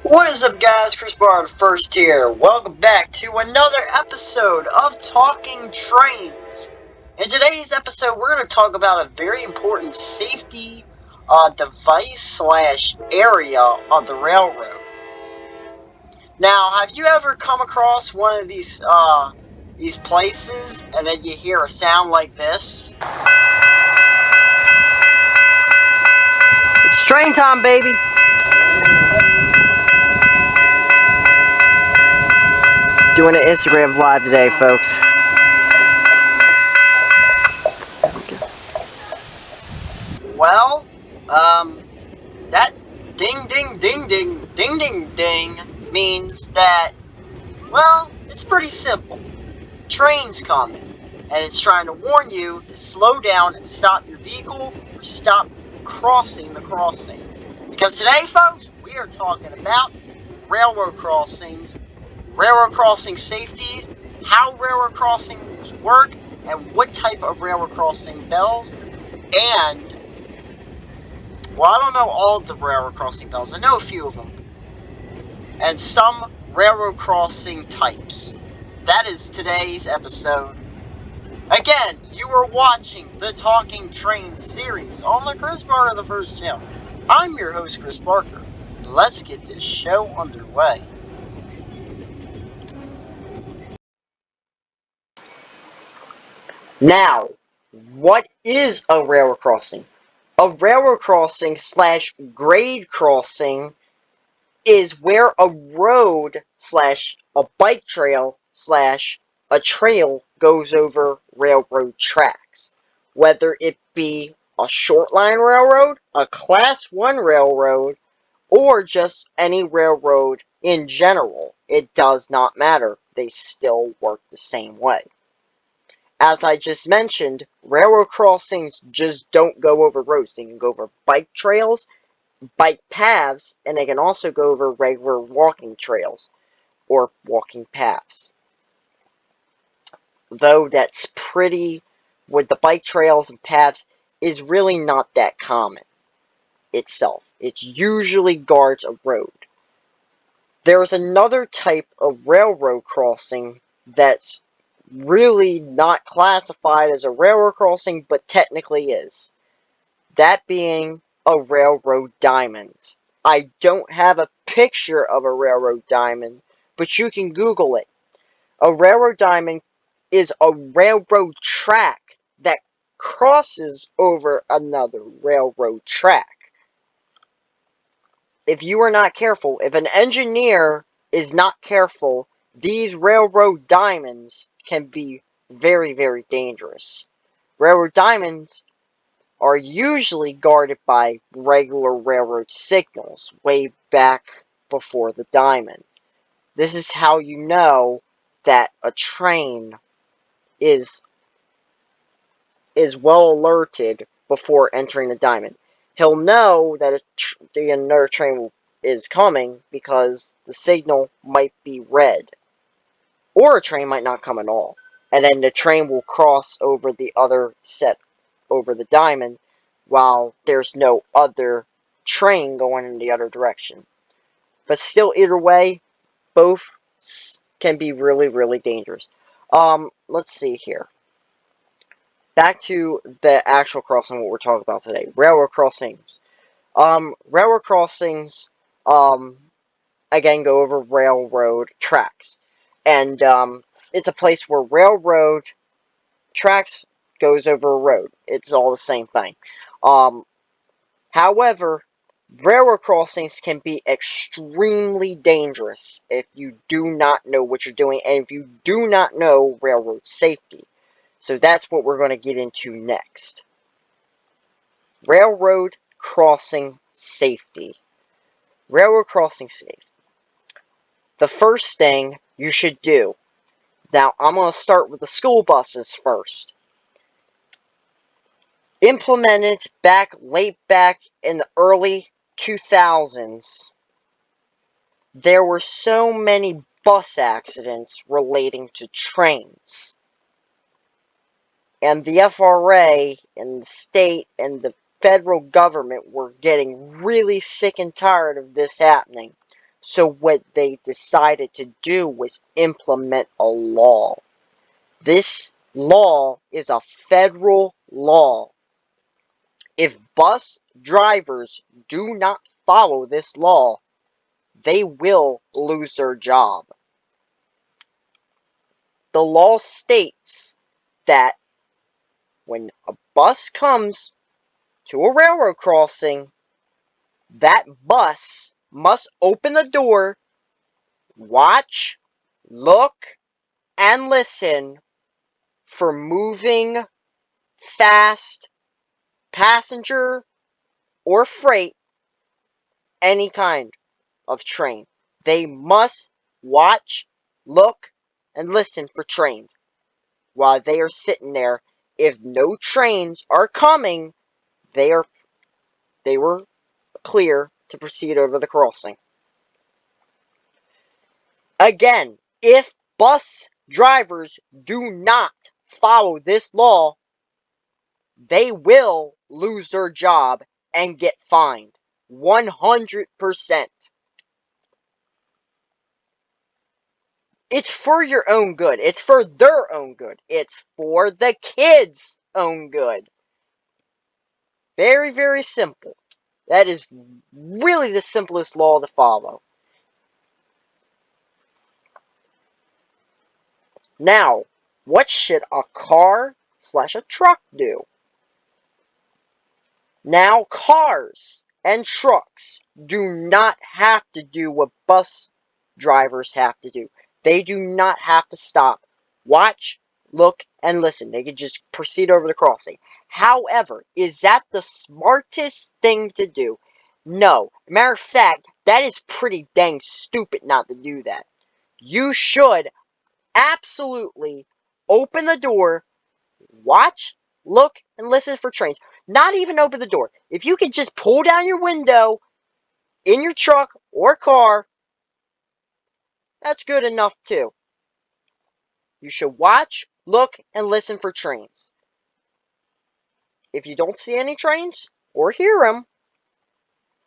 What is up, guys? Chris Barr first here. Welcome back to another episode of Talking Trains. In today's episode, we're going to talk about a very important safety device slash area of the railroad. Now, have you ever come across one of these places and then you hear a sound like this? It's train time, baby. Doing an Instagram live today, folks. Well, that ding ding ding ding ding ding ding means that, well, it's pretty simple. The train's coming, and it's trying to warn you to slow down and stop your vehicle or stop crossing the crossing. Because today, folks, we are talking about railroad crossings, railroad crossing safeties, how railroad crossings work, and what type of railroad crossing bells, and, well, I don't know all of the railroad crossing bells. I know a few of them. And some railroad crossing types. That is today's episode. Again, you are watching the Talking Trains series on the Chris Barker the First channel. I'm your host, Chris Barker. Let's get this show underway. Now, what is a railroad crossing? A railroad crossing slash grade crossing is where a road slash a bike trail slash a trail goes over railroad tracks. Whether it be a short line railroad, a class 1 railroad, or just any railroad in general. It does not matter. They still work the same way. As I just mentioned, railroad crossings just don't go over roads. They can go over bike trails, bike paths, and they can also go over regular walking trails or walking paths. Though that's pretty, with the bike trails and paths, is really not that common itself. It usually guards a road. There is another type of railroad crossing that's really not classified as a railroad crossing, but technically is. That being a railroad diamond. I don't have a picture of a railroad diamond, but you can Google it. A railroad diamond is a railroad track that crosses over another railroad track. If you are not careful, if an engineer is not careful, these railroad diamonds can be very, very dangerous. Railroad diamonds are usually guarded by regular railroad signals way back before the diamond. This is how you know that a train is well alerted before entering the diamond. He'll know that another train is coming because the signal might be red. Or a train might not come at all. And then the train will cross over the other set over the diamond while there's no other train going in the other direction. But still, either way, both can be really, really dangerous. Let's see here. Back to the actual crossing, what we're talking about today. Railroad crossings. Railroad crossings, again, go over railroad tracks. And, it's a place where railroad tracks goes over a road. It's all the same thing. However, railroad crossings can be extremely dangerous if you do not know what you're doing and if you do not know railroad safety. So that's what we're going to get into next. Railroad crossing safety. Railroad crossing safety. The first thing you should do. Now, I'm going to start with the school buses first. Implemented late back in the early 2000s, there were so many bus accidents relating to trains. And the FRA and the state and the federal government were getting really sick and tired of this happening. So what they decided to do was implement a law. This law is a federal law. If bus drivers do not follow this law, they will lose their job. The law states that when a bus comes to a railroad crossing, that bus must open the door, watch, look, and listen for moving, fast, passenger, or freight, any kind of train. They must watch, look, and listen for trains while they are sitting there. If no trains are coming, they were clear to proceed over the crossing. Again, if bus drivers do not follow this law, they will lose their job and get fined 100%. It's for your own good. It's for their own good. It's for the kids' own good. Very, very simple. That is really the simplest law to follow. Now, what should a car slash a truck do? Now, cars and trucks do not have to do what bus drivers have to do. They do not have to stop, watch, look, and listen. They can just proceed over the crossing. However, is that the smartest thing to do? No. Matter of fact, that is pretty dang stupid not to do that. You should absolutely open the door, watch, look, and listen for trains. Not even open the door. If you can just pull down your window in your truck or car, that's good enough too. You should watch, look, and listen for trains. If you don't see any trains or hear them,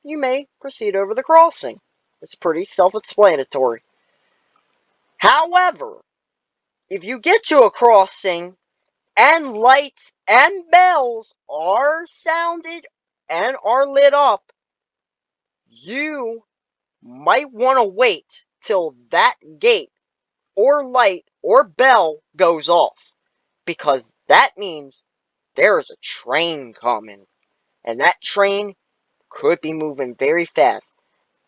you may proceed over the crossing. It's pretty self-explanatory. However, if you get to a crossing and lights and bells are sounded and are lit up, you might want to wait till that gate or light or bell goes off, because that means there is a train coming, and that train could be moving very fast,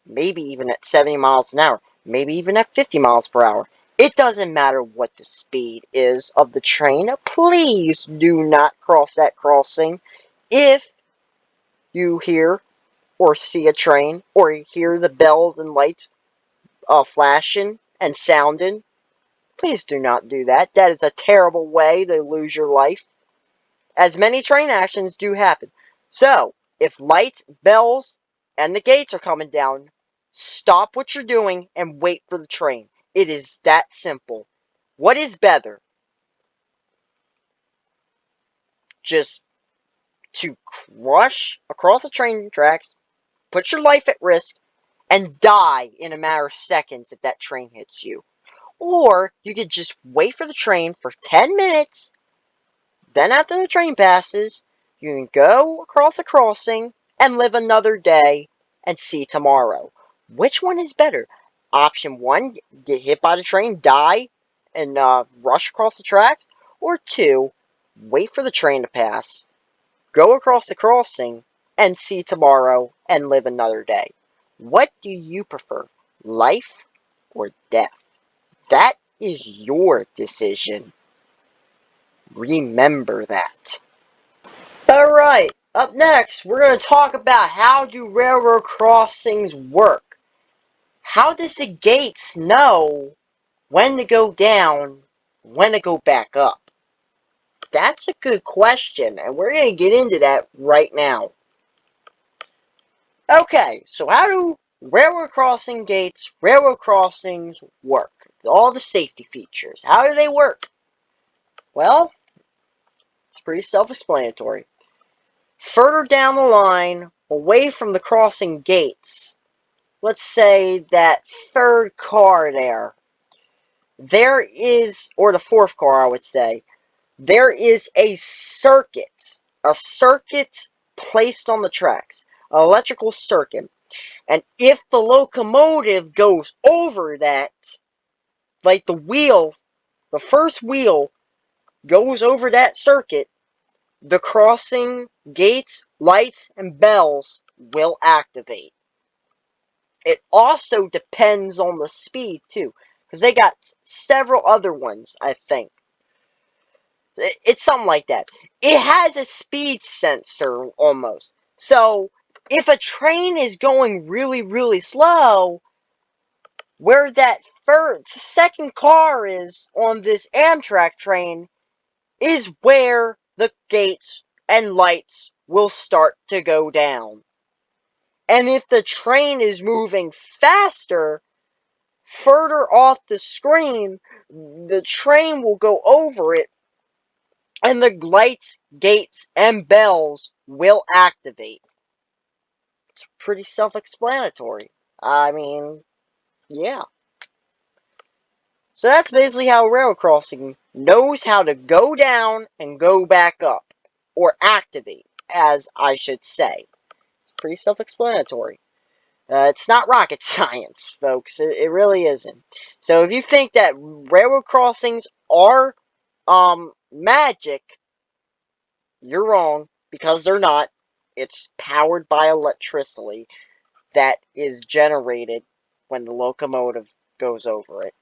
maybe even at 70 miles an hour, maybe even at 50 miles per hour. It doesn't matter what the speed is of the train. Please do not cross that crossing. If you hear or see a train or hear the bells and lights flashing and sounding, please do not do that. That is a terrible way to lose your life, as many train accidents do happen. So, if lights, bells, and the gates are coming down, stop what you're doing and wait for the train. It is that simple. What is better? Just to crush across the train tracks, put your life at risk, and die in a matter of seconds if that train hits you. Or you could just wait for the train for 10 minutes. Then after the train passes, you can go across the crossing and live another day and see tomorrow. Which one is better? Option 1, get hit by the train, die, and rush across the tracks. Or 2, wait for the train to pass, go across the crossing, and see tomorrow and live another day. What do you prefer, life or death? That is your decision. Remember that. Alright, up next, we're going to talk about how do railroad crossings work. How does the gates know when to go down, when to go back up? That's a good question, and we're going to get into that right now. Okay, so how do railroad crossings work? All the safety features. How do they work? Well, it's pretty self-explanatory. Further down the line, away from the crossing gates, let's say that third car there is, or the fourth car, I would say, there is a circuit placed on the tracks, an electrical circuit. And if the locomotive goes over that, like the first wheel goes over that circuit, the crossing gates, lights, and bells will activate. It also depends on the speed, too, because they got several other ones, I think. It's something like that. It has a speed sensor, almost. So, if a train is going really, really slow, where that second car is on this Amtrak train is where the gates and lights will start to go down. And if the train is moving faster, further off the screen, the train will go over it, and the lights, gates, and bells will activate. It's pretty self-explanatory. I mean, yeah. So that's basically how a rail crossing knows how to go down and go back up. Or activate, as I should say. It's pretty self-explanatory. It's not rocket science, folks. It really isn't. So if you think that railroad crossings are magic, you're wrong, because they're not. It's powered by electricity that is generated when the locomotive goes over it.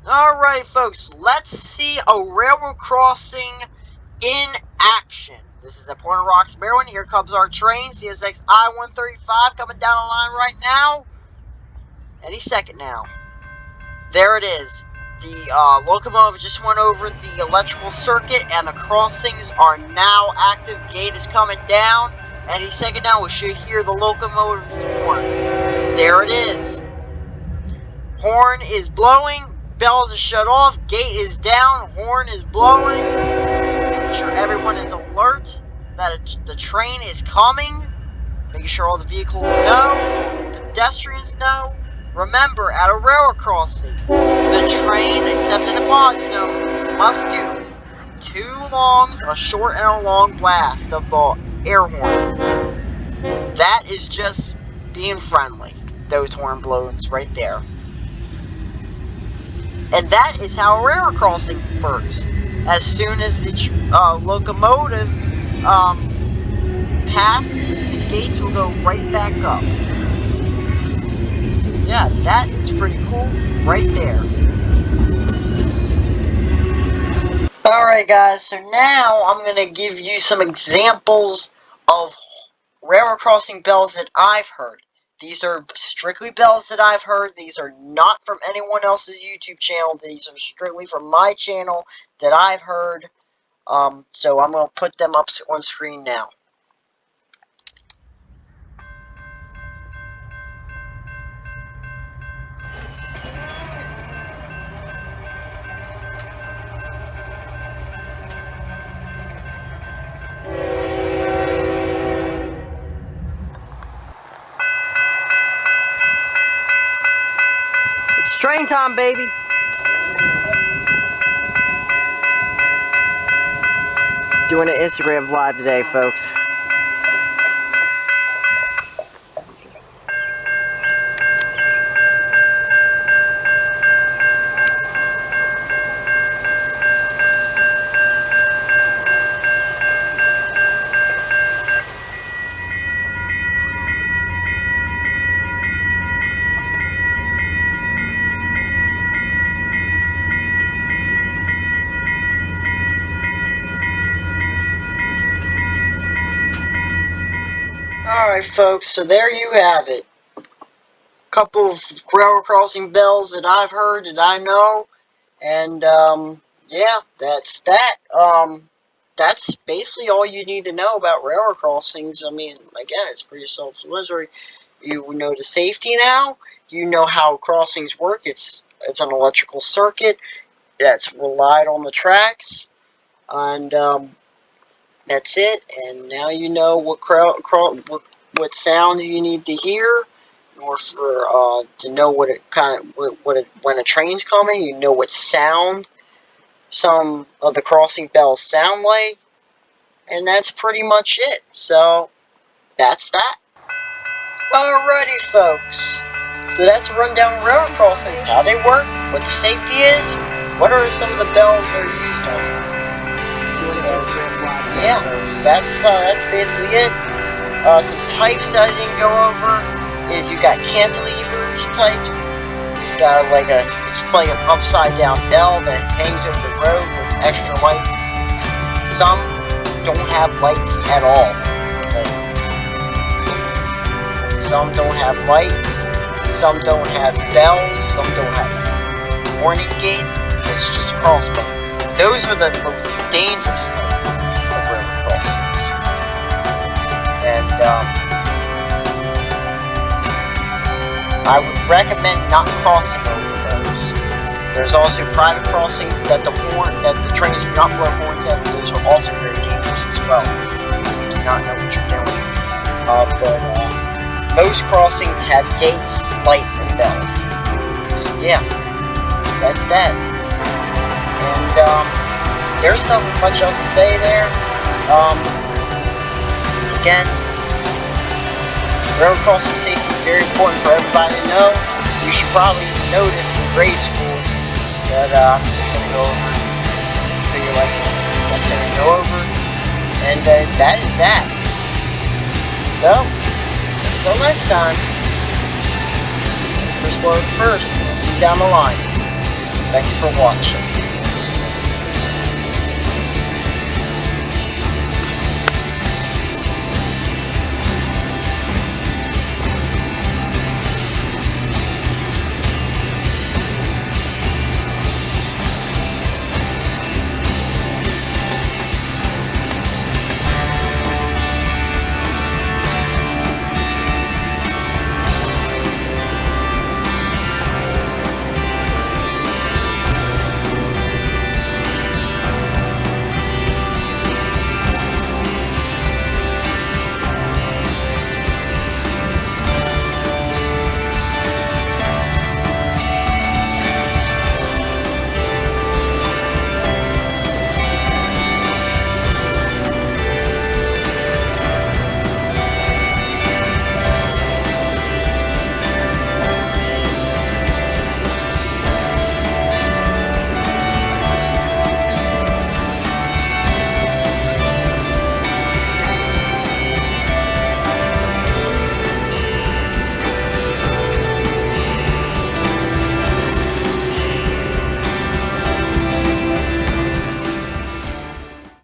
Alright, folks, let's see a railroad crossing in action. This is at Point of Rocks, Maryland. Here comes our train, CSX I-135, coming down the line right now. Any second now. There it is. The locomotive just went over the electrical circuit, and the crossings are now active. Gate is coming down. Any second now, we should hear the locomotive's horn. There it is. Horn is blowing. Bells are shut off. Gate is down. Horn is blowing. Making sure everyone is alert that the train is coming. Making sure all the vehicles know. Pedestrians know. Remember, at a railroad crossing, the train, except in the pod zone, must do 2 longs, a short and a long blast of the air horn. That is just being friendly. Those horn blows right there. And that is how a railroad crossing works. As soon as the locomotive passes, the gates will go right back up. So yeah, that is pretty cool right there. Alright guys, so now I'm going to give you some examples of railroad crossing bells that I've heard. These are strictly bells that I've heard. These are not from anyone else's YouTube channel. These are strictly from my channel that I've heard. So I'm going to put them up on screen now. It's train time, baby. Doing an Instagram live today, folks. Alright folks, so there you have it. Couple of railroad crossing bells that I've heard, that I know. And yeah, that's that. That's basically all you need to know about railroad crossings. I mean, again, it's pretty self-explanatory. You know the safety now. You know how crossings work. It's an electrical circuit that's relied on the tracks, and that's it. And now you know what sounds you need to hear or for to know what it when a train's coming. You know what sound some of the crossing bells sound like, and that's pretty much it. So that's that. Alrighty, folks. So that's a rundown of railroad crossings, how they work, what the safety is, what are some of the bells that are used on them. Yeah, that's basically it. Some types that I didn't go over is you got cantilevers types. You got it's like an upside down bell that hangs over the road with extra lights. Some don't have lights at all. Some don't have lights. Some don't have bells. Some don't have warning gate. It's just a crossbow. Those are the most dangerous type of road crossings. And I would recommend not crossing over those. There's also private crossings that the trains do not blow horns at. Those are also very dangerous as well. You do not know what you're doing. Most crossings have gates, lights, and bells. So yeah, that's that. And there's not much else to say there. Again, road crossing safety is very important for everybody to know. You should probably know this from grade school, but I'm just going to go over figure like this necessary to go over. And that is that. So, until next time, first word first, I'll see you down the line. Thanks for watching.